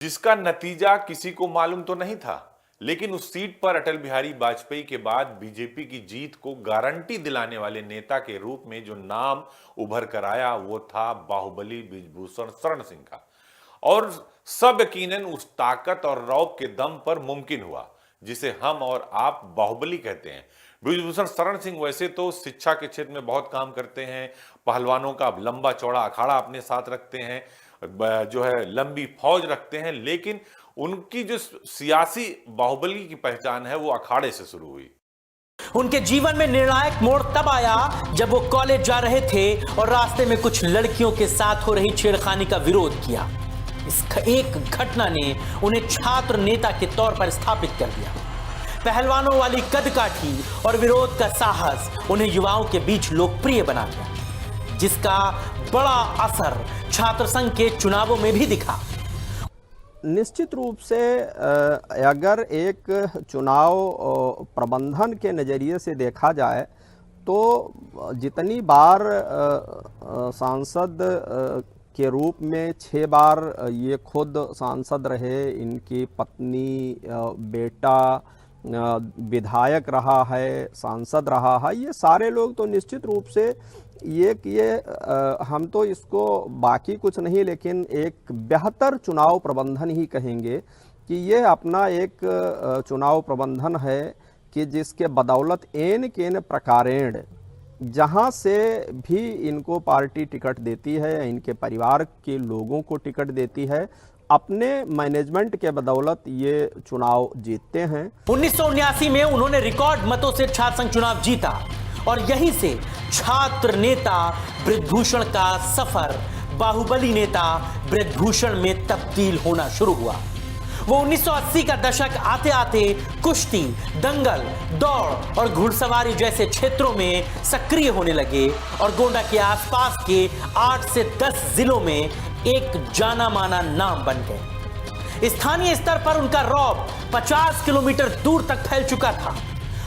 जिसका नतीजा किसी को मालूम तो नहीं था, लेकिन उस सीट पर अटल बिहारी वाजपेयी के बाद बीजेपी की जीत को गारंटी दिलाने वाले नेता के रूप में जो नाम उभर कर आया वो था बाहुबली ब्रिजभूषण शरण सिंह का। और सब यकीनन उस ताकत और रौब के दम पर मुमकिन हुआ जिसे हम और आप बाहुबली कहते हैं। ब्रिजभूषण शरण सिंह वैसे तो शिक्षा के क्षेत्र में बहुत काम करते हैं, पहलवानों का लंबा चौड़ा अखाड़ा अपने साथ रखते हैं, जो है लंबी फौज रखते हैं, लेकिन उनकी जो सियासी बाहुबली की पहचान है वो अखाड़े से शुरू हुई। उनके जीवन में निर्णायक मोड़ तब आया जब वो कॉलेज जा रहे थे और रास्ते में कुछ लड़कियों के साथ हो रही छेड़खानी का विरोध किया। इस एक घटना ने उन्हें छात्र नेता के तौर पर स्थापित कर दिया। पहलवानों वाली कदकाठी और विरोध का साहस उन्हें युवाओं के बीच लोकप्रिय बना दिया, जिसका बड़ा असर छात्र संघ के चुनावों में भी दिखा। निश्चित रूप से अगर एक चुनाव प्रबंधन के नज़रिए से देखा जाए तो जितनी बार सांसद के रूप में 6 बार ये खुद सांसद रहे, इनकी पत्नी, बेटा विधायक रहा है, सांसद रहा है, ये सारे लोग तो निश्चित रूप से हम तो इसको बाकी कुछ नहीं लेकिन एक बेहतर चुनाव प्रबंधन ही कहेंगे कि ये अपना एक चुनाव प्रबंधन है कि जिसके बदौलत एन केन प्रकारेण जहाँ से भी इनको पार्टी टिकट देती है, इनके परिवार के लोगों को टिकट देती है, अपने मैनेजमेंट के बदौलत ये चुनाव जीतते हैं। 1979 में उन्होंने रिकॉर्ड मतों से छात्र संघ चुनाव जीता और यहीं से छात्र नेता ब्रिजभूषण का सफर बाहुबली नेता ब्रिजभूषण में तब्दील होना शुरू हुआ। वो 1980 का दशक आते आते कुश्ती, दंगल, दौड़ और घुड़सवारी जैसे क्षेत्रों में सक्रिय होने लगे और गोंडा के आसपास के 8 से 10 जिलों में एक जाना माना नाम बन गए। स्थानीय स्तर पर उनका रौब 50 किलोमीटर दूर तक फैल चुका था।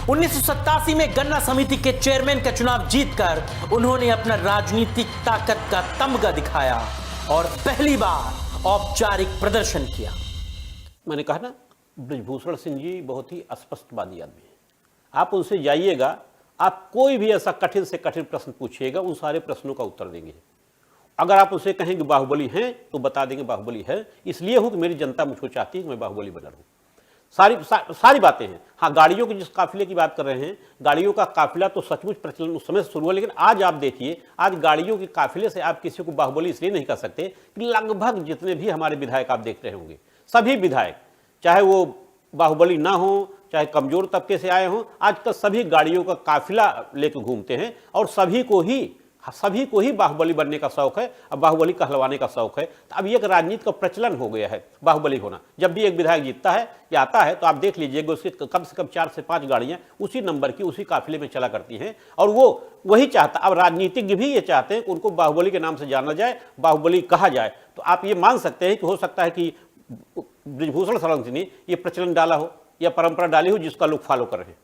1987 में गन्ना समिति के चेयरमैन का चुनाव जीतकर उन्होंने अपना राजनीतिक ताकत का तमगा दिखाया और पहली बार औपचारिक प्रदर्शन किया। मैंने कहा ना, ब्रिजभूषण सिंह जी बहुत ही स्पष्टवादी आदमी हैं। आप उनसे जाइएगा, आप कोई भी ऐसा कठिन से कठिन प्रश्न पूछिएगा, उन सारे प्रश्नों का उत्तर देंगे। अगर आप उनसे कहेंगे बाहुबली हैं तो बता देंगे बाहुबली है, इसलिए हूं कि मेरी जनता मुझको चाहती है कि मैं बाहुबली बना रहूं। सारी बातें हैं। हाँ, गाड़ियों के जिस काफिले की बात कर रहे हैं, गाड़ियों का काफिला तो सचमुच प्रचलन उस समय से शुरू हुआ, लेकिन आज आप देखिए, आज गाड़ियों के काफिले से आप किसी को बाहुबली इसलिए नहीं कह सकते कि लगभग जितने भी हमारे विधायक आप देख रहे होंगे, सभी विधायक, चाहे वो बाहुबली ना हो, चाहे कमजोर तबके से आए हों, आजकल सभी गाड़ियों का काफिला लेकर घूमते हैं और सभी को ही बाहुबली बनने का शौक है, अब बाहुबली कहलवाने का शौक है। तो अब एक राजनीति का प्रचलन हो गया है बाहुबली होना। जब भी एक विधायक जीतता है या आता है तो आप देख लीजिएगा उसकी कम से कम 4 से 5 गाड़ियां उसी नंबर की, उसी काफिले में चला करती हैं और वो वही चाहता। अब राजनीतिज्ञ भी ये चाहते हैं कि उनको बाहुबली के नाम से जाना जाए, बाहुबली कहा जाए। तो आप ये मान सकते हैं कि हो सकता है कि ब्रिजभूषण शरण सिंह ने ये प्रचलन डाला हो या परंपरा डाली हो जिसका लोग फॉलो कर रहे हैं।